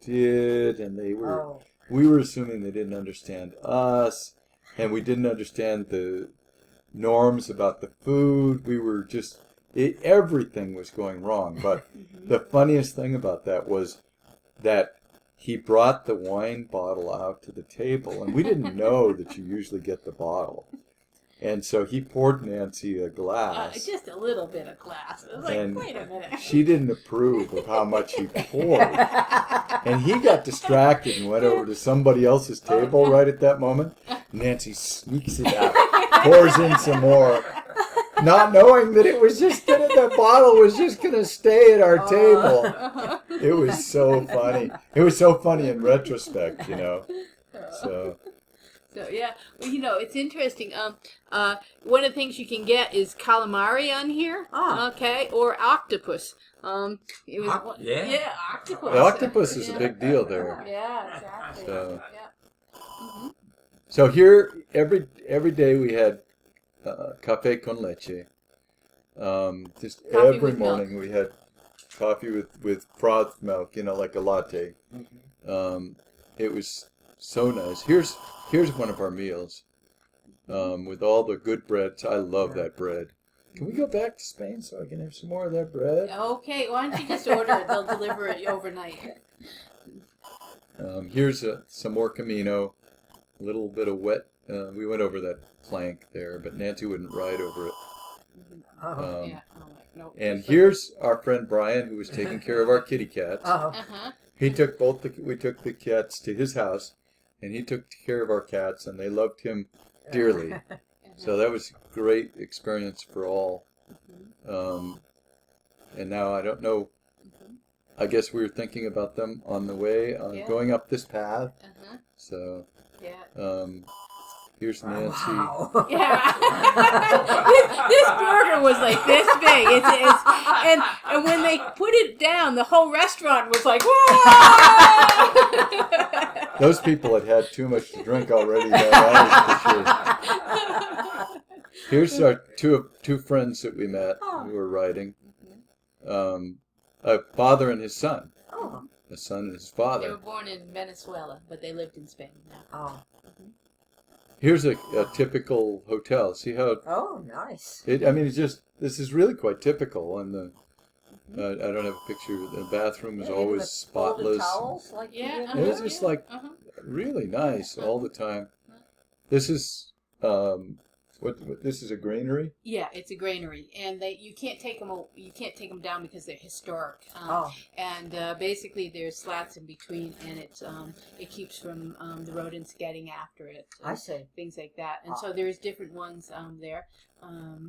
did, and we were assuming they didn't understand us, and we didn't understand the norms about the food. We were just everything was going wrong. But the funniest thing about that was that he brought the wine bottle out to the table, and we didn't know that you usually get the bottle. And so he poured Nancy a glass. Just a little bit of glass. I was like, wait a minute. She didn't approve of how much he poured. And he got distracted and went over to somebody else's table right at that moment. Nancy sneaks it out, pours in some more, not knowing that the bottle was just going to stay at our table. It was so funny. It was so funny in retrospect, So yeah, well, it's interesting. One of the things you can get is calamari on here. Okay, or octopus. It was octopus. The octopus is a big deal there. Yeah, exactly. So here every day we had café con leche. Just Coffee every with morning milk. we had coffee with frothed milk, like a latte. It was so nice. Here's one of our meals with all the good breads. I love that bread. Can we go back to Spain so I can have some more of that bread? Okay, why don't you just order it? They'll deliver it overnight. Here's some more Camino. A little bit of wet. We went over that plank there, but Nancy wouldn't ride over it. And here's our friend Brian, who was taking care of our kitty cats. We took the cats to his house, and he took care of our cats, and they loved him dearly. So that was a great experience for all. And now I don't know. I guess we were thinking about them on the way, going up this path. So, here's Nancy. Wow. Yeah. this burger was like this big. And when they put it down, the whole restaurant was like, whoa! Those people had too much to drink already, though, that is for sure. Here's our two friends that we met who were riding. A father and his son. A son and his father. They were born in Venezuela, but they lived in Spain now. Here's a typical hotel. See how? Oh, nice. This is really quite typical. And I don't have a picture. The bathroom is always spotless. Towels, It was just really nice all the time. This is this is a granary. Yeah, it's a granary, and you can't take them down because they're historic. And basically there's slats in between, and it keeps from the rodents getting after it. I see. Things like that, and so there's different ones there.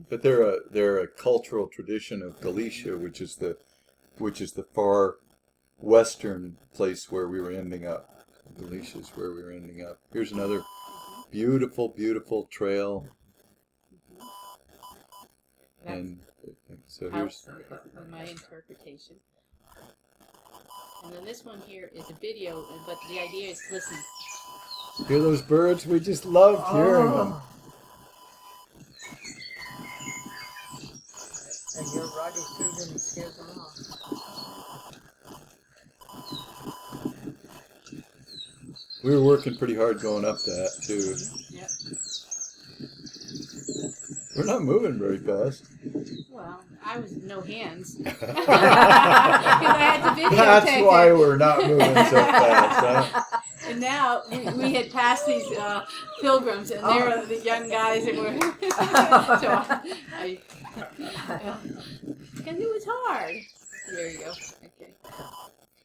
But they're a cultural tradition of Galicia, which is the far western place where we were ending up. Galicia is where we were ending up. Here's another beautiful, beautiful trail. And so here's my interpretation. And then this one here is a video, but the idea is listen. Hear those birds? We just love hearing them. And you're riding through them and scares them off. We were working pretty hard going up that too. Yep. We're not moving very fast. Well, I was no hands. Because I had to videotape. That's why we're not moving so fast, huh? And now we had passed these pilgrims, and they were the young guys that were. Because it was hard. There you go. Okay.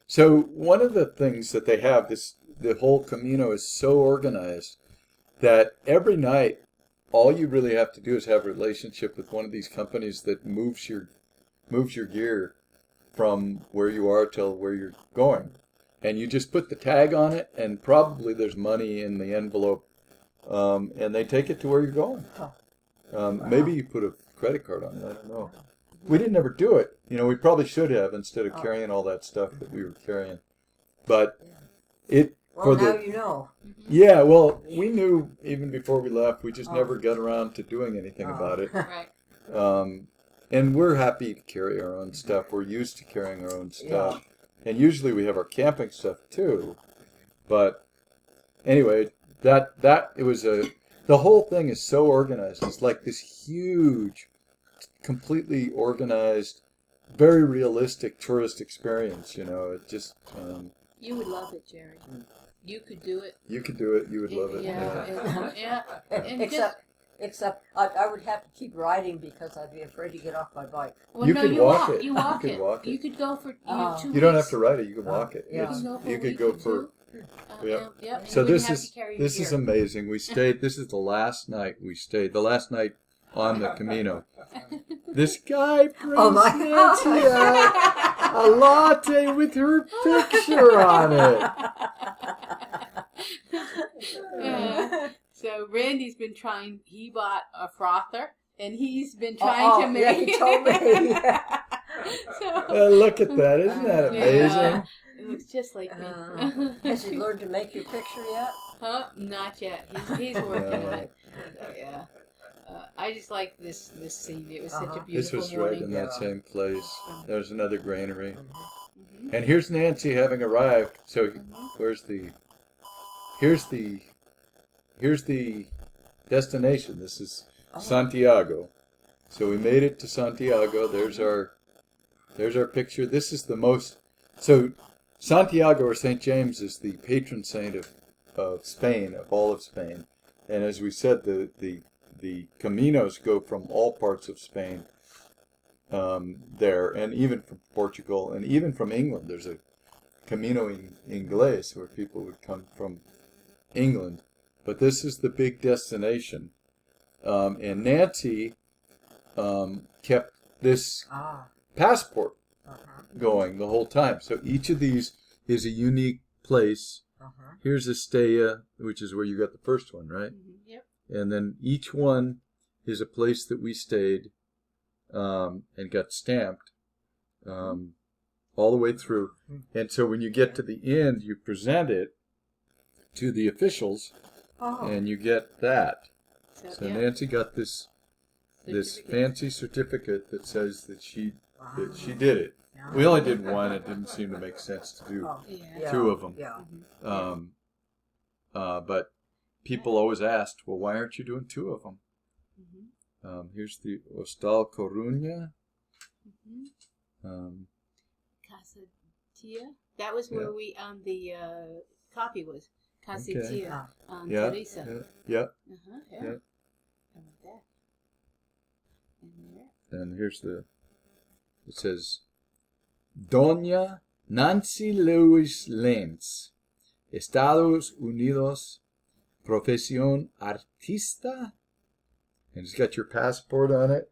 So one of the things that they have, this the whole Camino is so organized that every night, all you really have to do is have a relationship with one of these companies that moves your gear from where you are till where you're going. And you just put the tag on it, and probably there's money in the envelope, and they take it to where you're going. Maybe you put a credit card on it, I don't know. We didn't ever do it. You know, we probably should have instead of carrying all that stuff that we were carrying. But it... Well, now you know. Yeah, well, we knew even before we left. We just never got around to doing anything about it. Right. And we're happy to carry our own stuff. We're used to carrying our own stuff. And usually we have our camping stuff too. But anyway, it was the whole thing is so organized. It's like this huge, completely organized, very realistic tourist experience, you know. It just... You would love it, Jerry. You could do it. You could do it. You would love it. Yeah. And Except I would have to keep riding because I'd be afraid to get off my bike. well, You no, could you walk walk. it. You walk You it. could walk it. You could go for 2 You don't have weeks. to ride it. You can walk it. Yeah. You You could go for... Yep. So And you this wouldn't have is to carry this your is gear. amazing. We stayed. This is the last night we stayed. The last night on the Camino. This guy brings Nancy a latte with her picture on it. So Randy's been trying. He bought a frother, and he's been trying to make. Yeah, he told me. So, Look at that! Isn't that amazing? it looks just like me. Has he learned to make your picture yet? Huh? Not yet. He's working on it. So, yeah. I just like this scene. It was such a This beautiful was morning. right in that same place. There's another granary, Mhm. and here's Nancy having arrived. So here's the destination. This is Santiago. So we made it to Santiago. There's our picture. This is the most... So Santiago, or St. James, is the patron saint of Spain, of all of Spain. And as we said, the Caminos go from all parts of Spain there, and even from Portugal, and even from England. There's a Camino Inglés, where people would come from England. But this is the big destination. And Nancy kept this passport going the whole time. So each of these is a unique place. Here's Estella, which is where you got the first one, right? Yep. And then each one is a place that we stayed and got stamped all the way through. And so when you get to the end, you present it to the officials, and you get that. So yeah. Nancy got this Certificate. fancy certificate that says that she did it. We only did one. It didn't seem to make sense to do Yeah. two of them. Yeah. But people always asked, well, why aren't you doing two of them? Mhm. Here's the Hostal Coruña. Mhm. Casa Tia. That was where we the copy was. Casa Okay. Tia. Yeah. Teresa. Yeah. Yeah. Yeah. How about that? And there. And here's it says, Doña Nancy Lewis Lenz, Estados Unidos, Profesión Artista. And it's got your passport on it.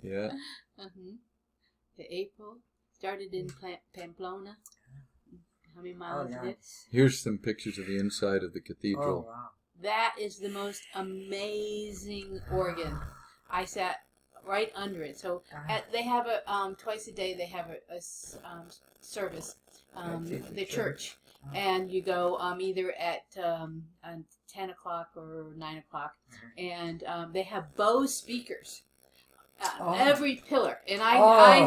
Yeah. The April started in Pamplona. How many miles is it? Here's some pictures of the inside of the cathedral. Oh, wow. That is the most amazing organ. I sat right under it. So they have a twice a day. They have a service, the church, and you go either at 10 o'clock or 9 o'clock, and they have Bose speakers. Every pillar, and I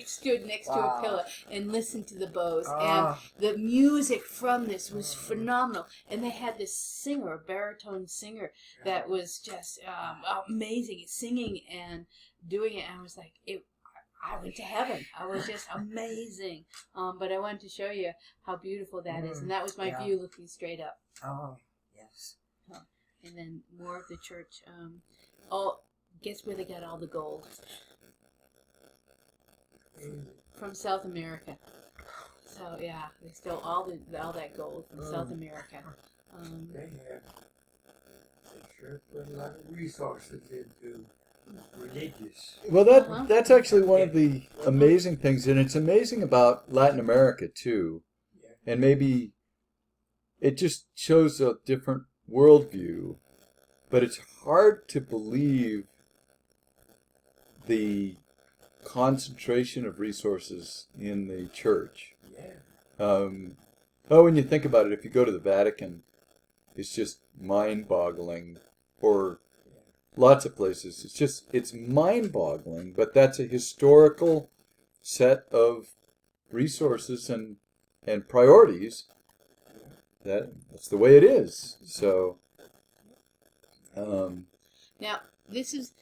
stood next to a pillar and listened to the Bose, and the music from this was phenomenal. And they had this singer, a baritone singer, that was just amazing, singing and doing it. And I was like, I went to heaven. I was just amazing. But I wanted to show you how beautiful that is, and that was my view looking straight up. Oh, yes. And then more of the church. Guess where they got all the gold? From South America. So yeah, they stole all that gold from South America. They sure put a lot of resources into religious. Well, that's actually one of the amazing things, and it's amazing about Latin America too. Yeah. And maybe it just shows a different worldview, but it's hard to believe the concentration of resources in the church. Yeah. When you think about it, if you go to the Vatican, it's just mind-boggling, or lots of places. It's mind-boggling, but that's a historical set of resources and priorities. That's the way it is. So, now this is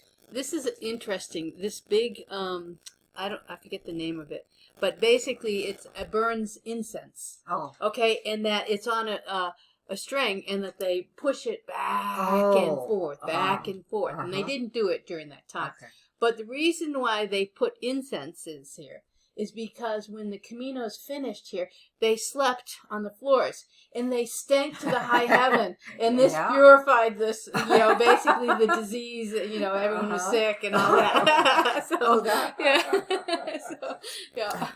interesting. This big I forget the name of it, but basically it burns incense. Oh. Okay, and that it's on a string, and that they push it back and forth, and they didn't do it during that time. Okay. But the reason why they put incenses here is because when the Camino's finished here, they slept on the floors, and they stank to the high heaven, and this purified this, basically the disease, everyone was sick and all that. So,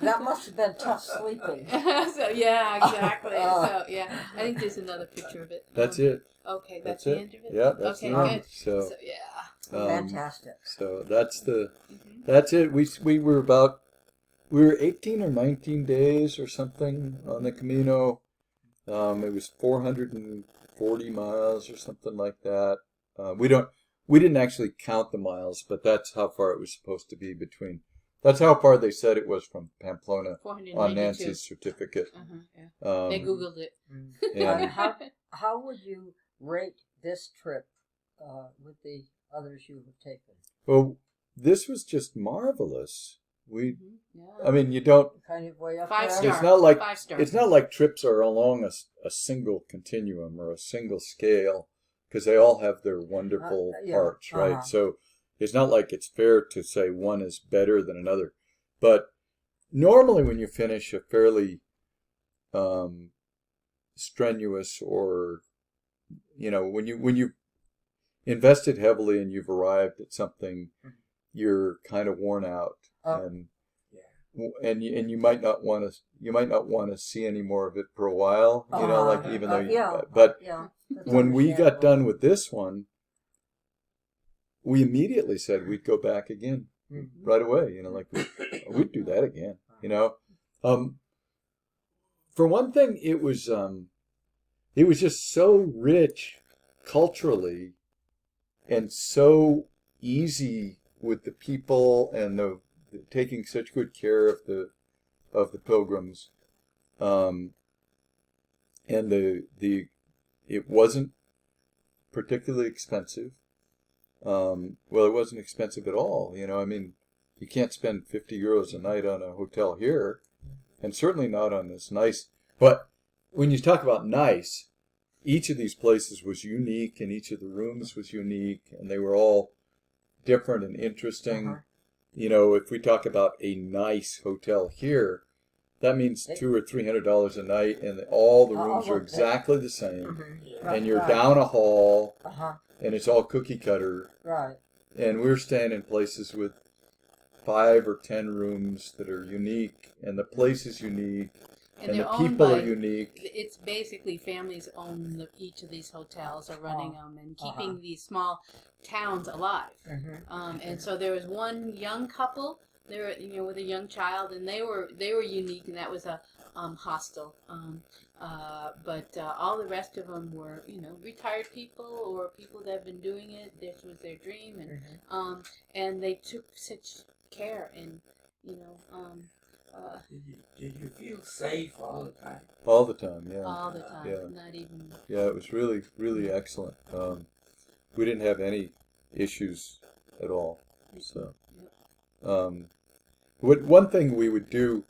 That must have been tough sleeping. So, yeah, exactly. So, yeah, I think there's another picture of it. that's it. Okay, that's the end of it? Yeah, that's okay, the end. good. So, yeah. Fantastic. So that's it. We were 18 or 19 days or something on the Camino. It was 440 miles or something like that. We didn't actually count the miles, but that's how far it was supposed to be between. That's how far they said it was from Pamplona on Nancy's certificate. They Googled it. And How would you rate this trip with the others you have taken? well, this was just marvelous. I mean, you don't. Kind of way up 5 there. stars. It's not like 5 stars. it's not like trips are along a single continuum or a single scale, because they all have their wonderful parts, right? So it's not like it's fair to say one is better than another. But normally, when you finish a fairly strenuous, or when you invested heavily and you've arrived at something, you're kind of worn out. And you might not want to see any more of it for a while, even though when we got done with this one, we immediately said we'd go back again right away, we'd do that again, for one thing, it was just so rich culturally and so easy with the people and the taking such good care of the pilgrims, and it wasn't particularly expensive. Well, it wasn't expensive at all. I mean, you can't spend 50 euros a night on a hotel here, and certainly not on this nice. But when you talk about nice, each of these places was unique, and each of the rooms was unique, and they were all different and interesting. If we talk about a nice hotel here, that means $200 or $300 a night, and all the rooms are exactly the same, and you're down a hall, and it's all cookie cutter. Right. And we're staying in places with 5 or 10 rooms that are unique, and the place is unique, and the people are unique. It's basically families own each of these hotels, are running them and keeping these small towns alive. And so there was one young couple there, with a young child, and they were unique, and that was a hostel. But all the rest of them were, retired people or people that have been doing it. This was their dream, and they took such care, and Did you feel safe all the time? All the time, yeah. All the time, yeah. not even. Yeah, it was really, really excellent. We didn't have any issues at all. So, one thing we would do,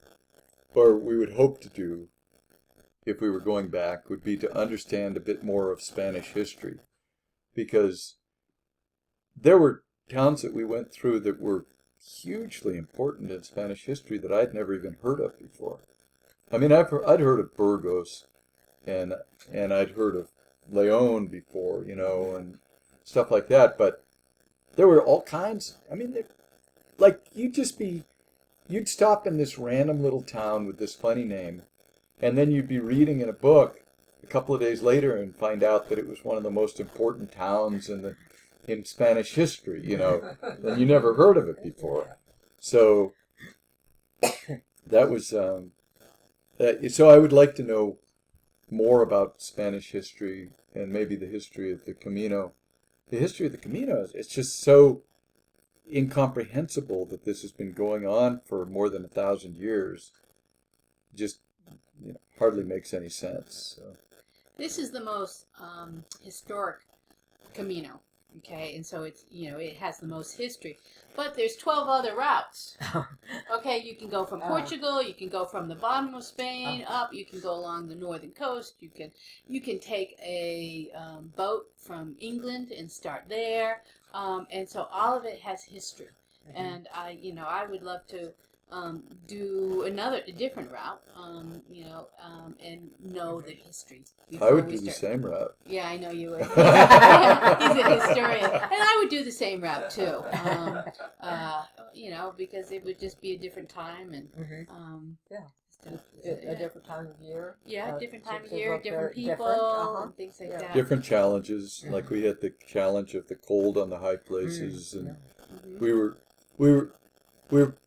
or we would hope to do, if we were going back, would be to understand a bit more of Spanish history, because there were towns that we went through that were hugely important in Spanish history that I'd never even heard of before. I mean, I'd heard of Burgos, and I'd heard of Leon before, you know, and stuff like that. But there were all kinds. I mean, like you'd stop in this random little town with this funny name, and then you'd be reading in a book a couple of days later and find out that it was one of the most important towns in Spanish history, you know, and you never heard of it before. So that was so I would like to know more about Spanish history and maybe the history of the Camino. The history of the Camino, it's just so incomprehensible that this has been going on for more than 1,000 years. Just, you know, hardly makes any sense. So. This is the most historic Camino, okay, and so it's, you know, it has the most history. But there's 12 other routes. Okay, you can go from Portugal, you can go from the bottom of Spain up, you can go along the northern coast, you can take a boat from England and start there, and so all of it has history. And I would love to do a different route, and know the history. I would do the same route. Yeah, I know you would. He's a historian, and I would do the same route too. Because it would just be a different time and a different time of year. Yeah, different time of year, different people, and things like that. Different challenges, like we had the challenge of the cold on the high places, and we were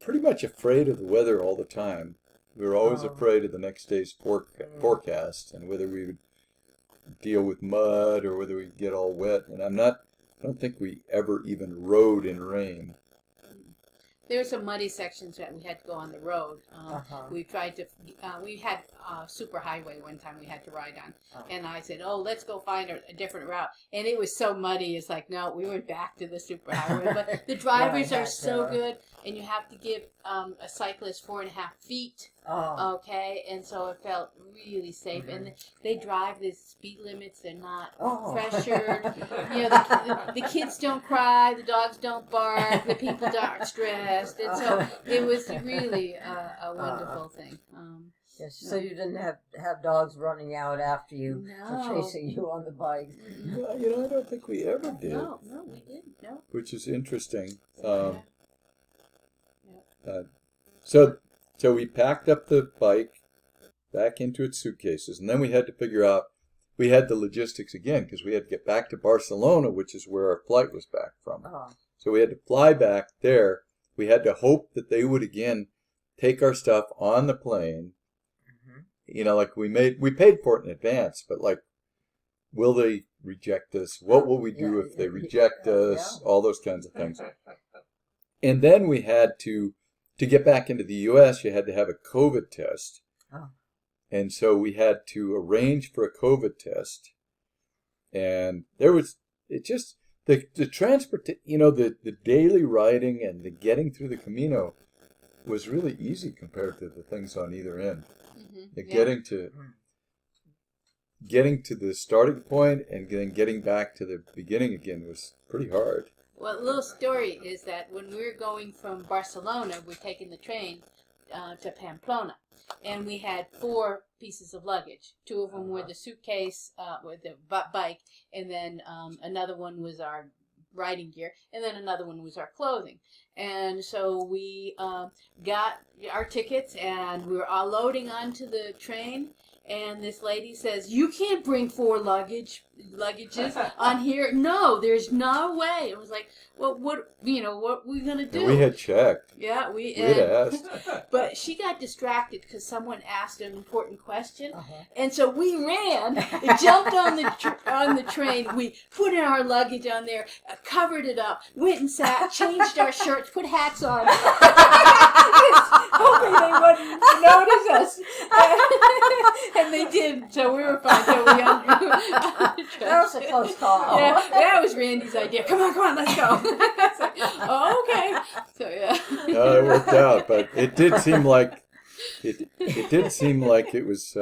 pretty much afraid of the weather all the time. We were always afraid of the next day's forecast and whether we would deal with mud or whether we'd get all wet. And I don't think we ever even rode in rain. There were some muddy sections that we had to go on the road. We tried to, we had a super highway one time we had to ride on. And I said, let's go find a different route. And it was so muddy. It's like, no, we went back to the super highway. But the drivers are so good. And you have to give a cyclist 4.5 feet. Okay. And so it felt really safe. And they drive the speed limits. They're not pressured. The kids don't cry. The dogs don't bark. The people aren't stressed. And so it was really a wonderful thing. Yes, so you didn't have dogs running out after you or chasing you on the bike. No, I don't think we ever did. No, we didn't. No. Which is interesting. So we packed up the bike back into its suitcases, and then we had to figure out, we had the logistics again, because we had to get back to Barcelona, which is where our flight was back from. So we had to fly back there. We had to hope that they would again take our stuff on the plane. You know, like we paid for it in advance, but like, will they reject us? What will we do if they reject us? All those kinds of things. And then we had to get back into the U.S., you had to have a COVID test. And so we had to arrange for a COVID test. And there was, the transport, the daily riding and the getting through the Camino was really easy compared to the things on either end. Getting to the starting point and then getting back to the beginning again was pretty hard. Well, a little story is that when we were going from Barcelona, we're taking the train to Pamplona, and we had 4 pieces of luggage. 2 of them were the suitcase with the bike, and then another one was our riding gear, and then another one was our clothing. And so we got our tickets, and we were all loading onto the train. And this lady says, "You can't bring 4 luggages on here." No, there's no way. It was like, well, what are we going to do? And we had checked. Yeah, we had asked. But she got distracted because someone asked an important question. And so we ran, jumped on the train. We put in our luggage on there, covered it up, went and sat, changed our shirts, put hats on, hoping they wouldn't notice us. And they did, so we were fine. So we that was a close call. Yeah, that was Randy's idea. Come on, let's go. Like, okay. So yeah. No, it worked out, but it did seem like it was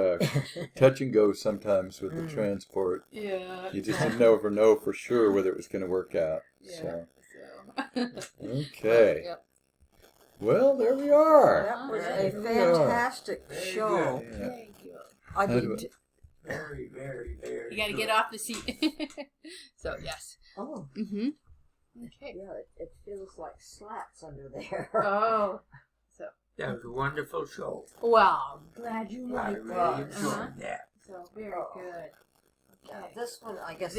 touch and go sometimes with the transport. Yeah. You just didn't ever know for sure whether it was going to work out. Yeah. So. Okay. Yep. Well, there we are. That was There a we fantastic Very show. good. Yeah. Thank you. I How do need to. Very, very, very. You got to good. get off the seat. So yes. Oh, Mm-hmm. Okay. yeah, it feels like slats under there. Oh. That was a wonderful show. Well, I'm glad you I liked really it. enjoyed that. So very Oh. good. Yeah, this one, I guess.